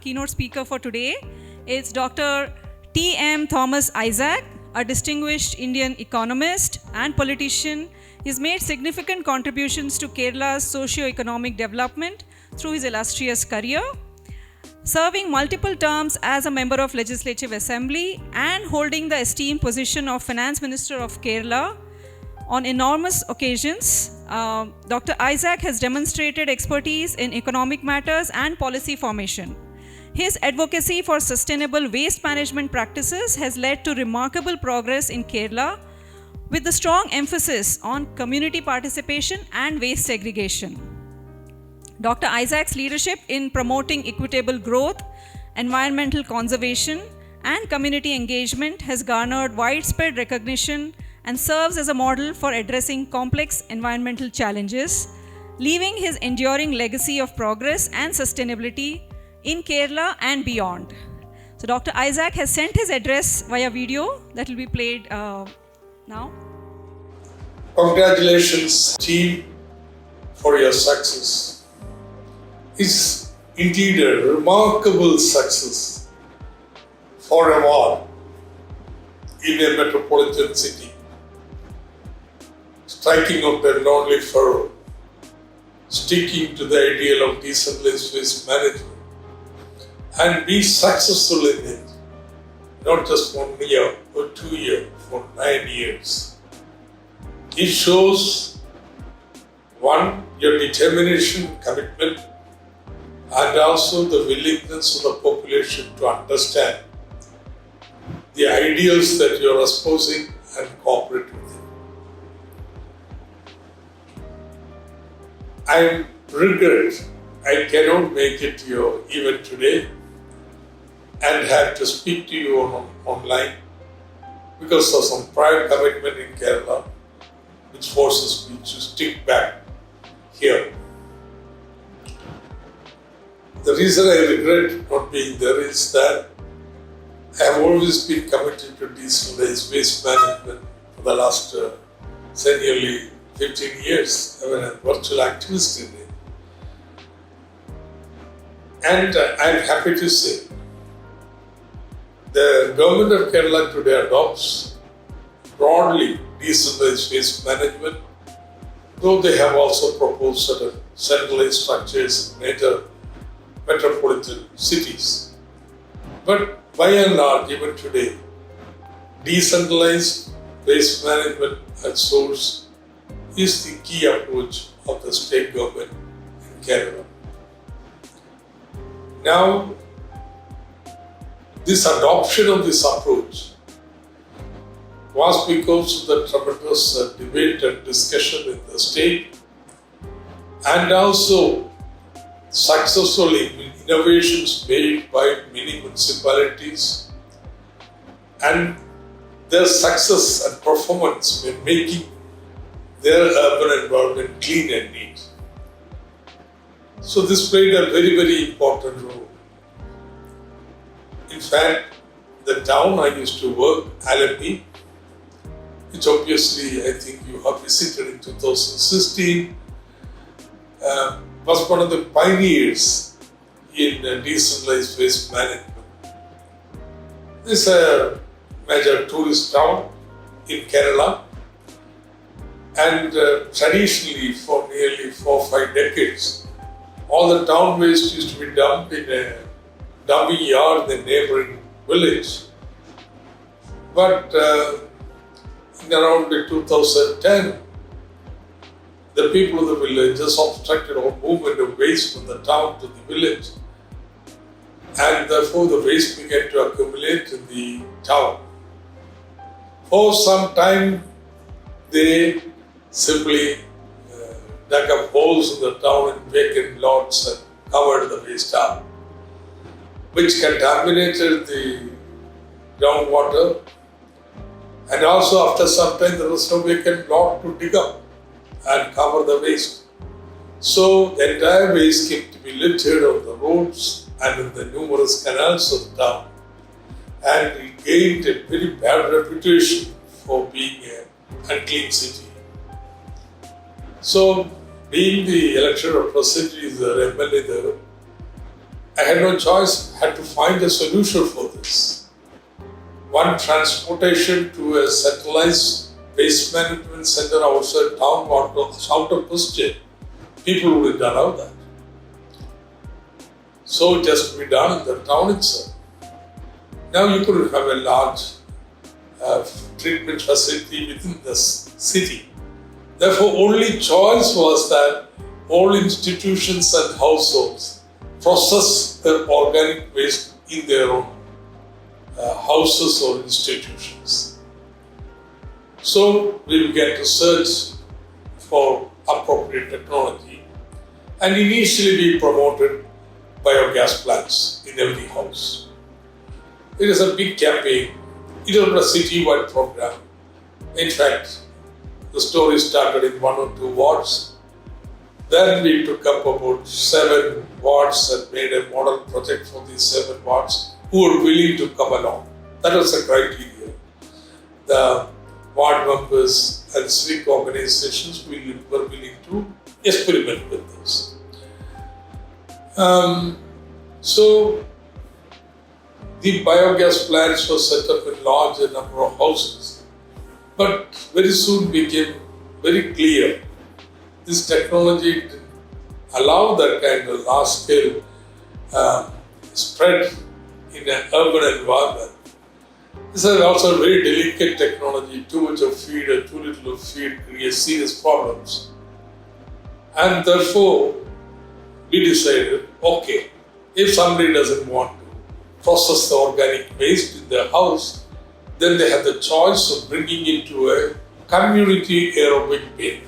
keynote speaker for today is Dr. T.M. Thomas Isaac, a distinguished Indian economist and politician. He's made significant contributions to Kerala's socio-economic development through his illustrious career, serving multiple terms as a member of Legislative Assembly and holding the esteemed position of Finance Minister of Kerala. On enormous occasions, Dr. Isaac has demonstrated expertise in economic matters and policy formation. His advocacy for sustainable waste management practices has led to remarkable progress in Kerala, with a strong emphasis on community participation and waste segregation. Dr. Isaac's leadership in promoting equitable growth, environmental conservation, and community engagement has garnered widespread recognition and serves as a model for addressing complex environmental challenges, leaving his enduring legacy of progress and sustainability in Kerala and beyond. So Dr. Isaac has sent his address via video that will be played now. Congratulations, team, for your success. It's indeed a remarkable success for a while in a metropolitan city. Striking out a lonely furrow, sticking to the ideal of decentralized waste management, and be successful in it, not just 1 year or 2 years, for 9 years. It shows, one, your determination, commitment, and also the willingness of the population to understand the ideals that you are espousing and cooperate with them. I regret I cannot make it to your event today and have to speak to you online because of some prior commitment in Kerala which forces me to stick back here. The reason I regret not being there is that I have always been committed to decentralized waste management for the last nearly 15 years. I was a virtual activist in it. And I'm happy to say the government of Kerala today adopts broadly decentralized waste management, though they have also proposed certain centralized structures in major metropolitan cities. But by and large, even today, decentralized waste management at source is the key approach of the state government in Kerala. Now, this adoption of this approach was because of the tremendous debate and discussion in the state, and also successful innovations made by many municipalities, and their success and performance in making their urban environment clean and neat. So this played a very, very important role. In fact, the town I used to work, Alampi, which obviously I think you have visited in 2016, was one of the pioneers in decentralized waste management. This is a major tourist town in Kerala, and traditionally for nearly 4 or 5 decades, all the town waste used to be dumped in a dumping yard in the neighboring village. But in around 2010, the people of the village just obstructed all movement of waste from the town to the village, and therefore the waste began to accumulate in the town. For some time, they simply dug up holes in the town and vacant lots and covered the waste up, which contaminated the groundwater. And also after some time, there was no vacant lot to dig up and cover the waste. So the entire waste came to be littered on the roads and in the numerous canals of the town. And it gained a very bad reputation for being an unclean city. So, being the elected representative, the MLA there, I had no choice, I had to find a solution for this. One, transportation to a centralized waste management center outside town was out of question. People wouldn't allow that. So it has to be done in the town itself. Now you couldn't have a large treatment facility within the city. Therefore, only choice was that all institutions and households process their organic waste in their own houses or institutions. So we began to search for appropriate technology, and initially we promoted biogas plants in every house. It is a big campaign. It was a city-wide program. In fact, the story started in 1 or 2 wards. Then we took up about 7 wards and made a model project for these 7 wards who were willing to come along. That was the criteria. The ward members and civic organizations were willing to experiment with this. So the biogas plants were set up in large number of houses, but very soon became very clear this technology didn't allow that kind of large-scale spread in an urban environment. This is also a very delicate technology. Too much of feed or too little of feed creates serious problems. And therefore, we decided, okay, if somebody doesn't want to process the organic waste in their house, then they have the choice of bringing it to a community aerobic bin.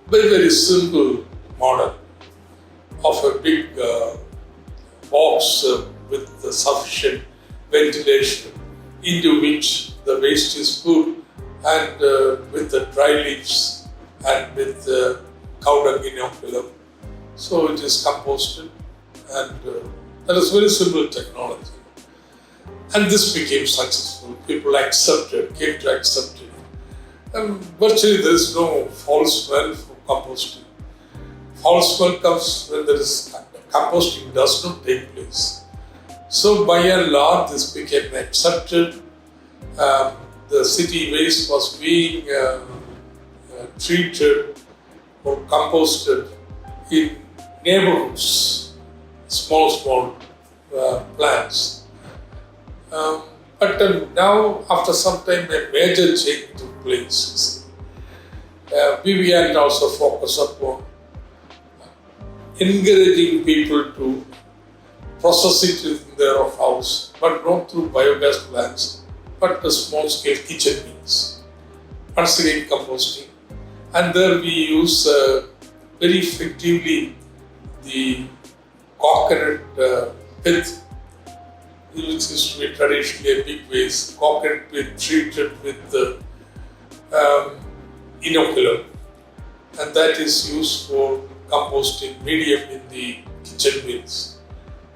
Very, very simple model of a big box with sufficient ventilation into which the waste is put, and with the dry leaves and with the cow dung inoculum. So it is composted, and that is very simple technology. And this became successful. People came to accept it. And virtually there is no foul smell for composting. Foul smell comes when composting does not take place. So by and large, this became accepted. The city waste was being treated or composted in neighborhoods, small plants. But now, after some time, a major change took place. We began to also focus upon encouraging people to process it in their house, but not through biogas plants, but the small-scale kitchen bins. Once again, composting. And there we use very effectively the coconut pith, which used to be traditionally a big waste. Coconut pith treated with the inoculum, and that is used for composting medium in the kitchen bins.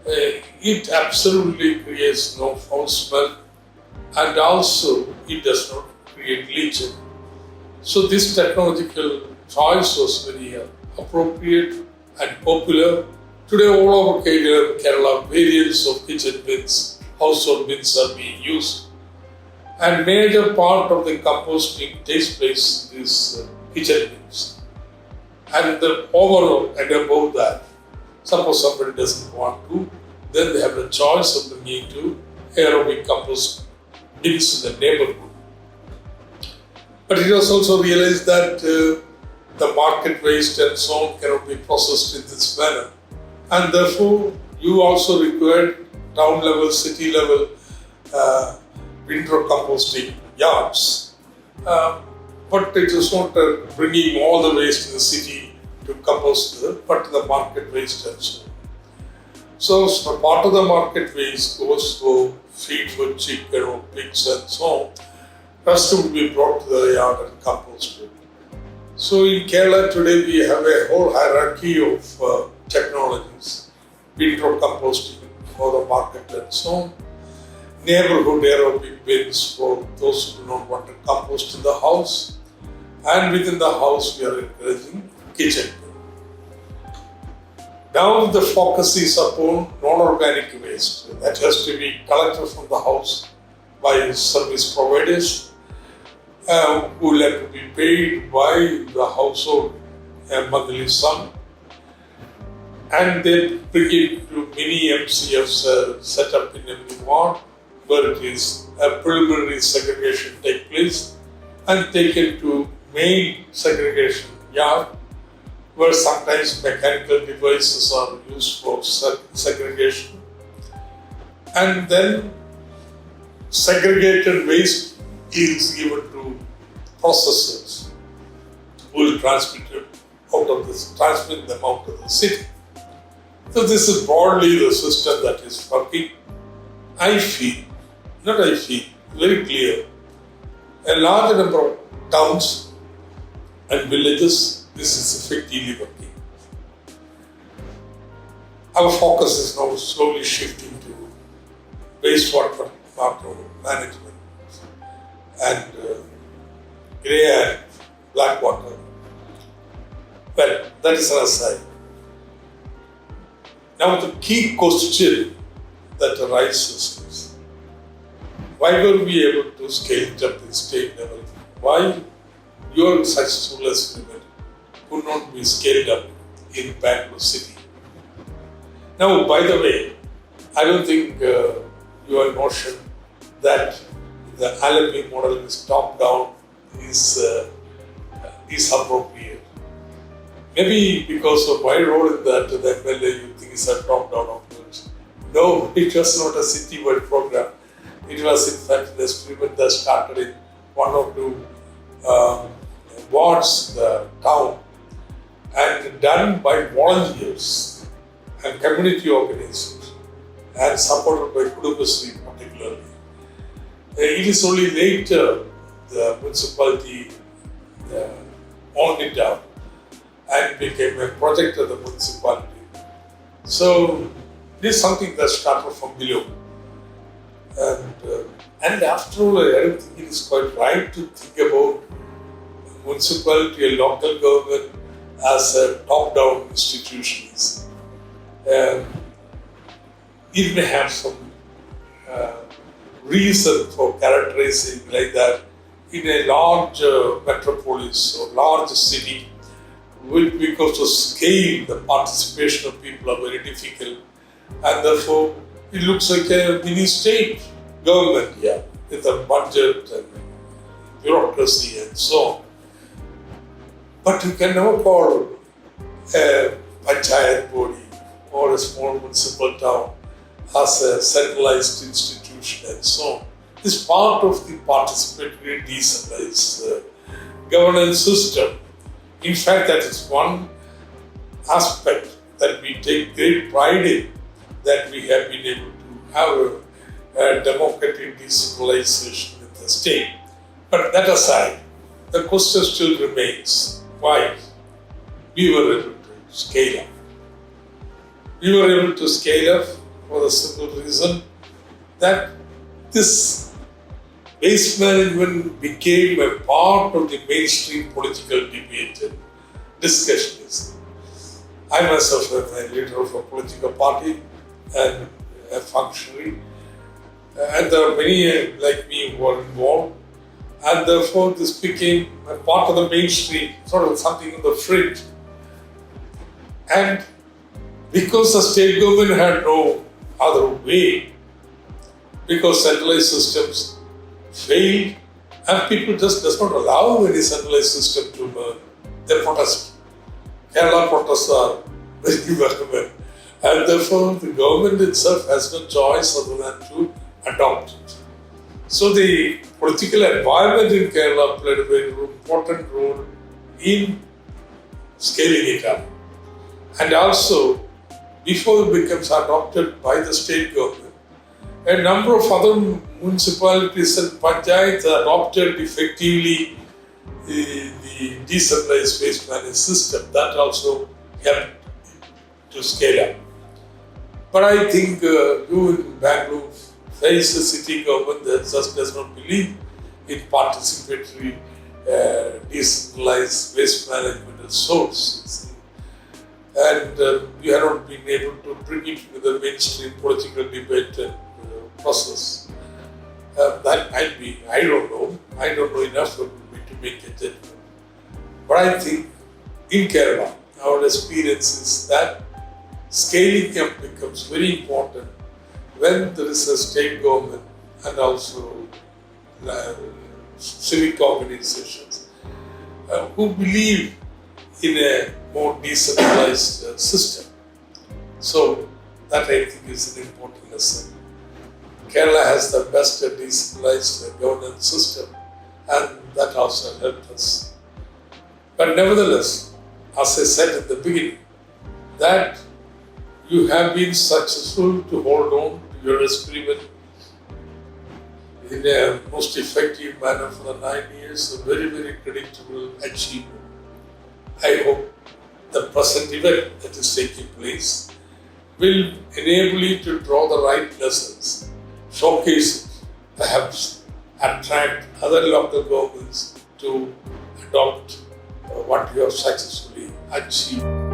It absolutely creates no foul smell, and also it does not create leaching. So this technological choice was very appropriate and popular. Today all over Kerala, variants of kitchen bins, household bins are being used. And major part of the composting takes place in these kitchen bins. And the overall and above that, suppose somebody doesn't want to, then they have the choice of bringing to aerobic compost bins in the neighborhood. But it was also realized that the market waste and so on cannot be processed in this manner. And therefore, you also required town level, city level winter composting yards. But it is not bringing all the waste in the city to compost, but the market waste also. So part of the market waste goes to feed for chicken or pigs and so on. Rest would be brought to the yard and composted. So in Kerala today we have a whole hierarchy of technologies. Winter composting for the market and so on. Neighborhood aerobic bins for those who do not want to compost in the house. And within the house we are encouraging kitchen bin. Now the focus is upon non-organic waste that has to be collected from the house by service providers who will have to be paid by the household a monthly sum, and they bring it to mini MCFs set up in every ward where it is a preliminary segregation take place and taken to main segregation yard where sometimes mechanical devices are used for segregation, and then segregated waste is given to processors who will transmit them out of the city. So this is broadly the system that is working. Very clear, a large number of towns and villages, this is effectively working. Our focus is now slowly shifting to wastewater management and grey and black water. Well, that is an aside. Now the key question that arises is, why were we able to scale it up in state level? Why your successful experiment could not be scaled up in Bangalore city? Now, by the way, I don't think your notion that the LME model is top-down is appropriate. Maybe because of my role in that, the MLA you think is a top-down approach. No, it was not a city-wide program. It was in fact an experiment that started in one or two wards, the town, and done by volunteers and community organizations and supported by Kudubasri particularly. It is only later the municipality owned it up and became a project of the municipality. So this is something that started from below. And after all, I don't think it is quite right to think about municipality and local government as a top-down institutions. It may have some reason for characterizing like that in a large metropolis or large city, because to scale the participation of people are very difficult, and therefore it looks like a mini state government here with a budget and bureaucracy and so on. But you can never call a panchayat body or a small municipal town as a centralized institution and so on. It's part of the participatory decentralized governance system. In fact, that is one aspect that we take great pride in, that we have been able to have a democratic decentralization in the state. But that aside, the question still remains, why we were able to scale up. We were able to scale up for the simple reason that this waste management became a part of the mainstream political debate and discussions. I myself am a leader of a political party and a functionary, and there are many like me who are involved, and therefore this became a part of the mainstream, sort of something on the fringe. And because the state government had no other way, because centralized systems failed, and people just does not allow any centralized system to burn. They protest. Kerala protests are very vehement, and therefore the government itself has no choice other than to adopt it. So the political environment in Kerala played a very important role in scaling it up. And also, before it becomes adopted by the state government, a number of other municipalities and panchayats adopted effectively the decentralized waste management system. That also helped to scale up. But I think you in Bangalore face a city government that just does not believe in participatory decentralized waste management and source. and we have not been able to bring it into the mainstream political debate and process. That might be, I don't know enough about me to make a judgment. But I think in Kerala, our experience is that scaling up becomes very important when there is a state government and also civic organizations who believe in a more decentralized system. So that I think is an important lesson. Kerala has the best decentralized governance system, and that also helped us. But nevertheless, as I said at the beginning, that you have been successful to hold on to your experiment in a most effective manner for the 9 years, a very, very creditable achievement. I hope the present event that is taking place will enable you to draw the right lessons, showcase it, perhaps attract other local governments to adopt what you have successfully achieved.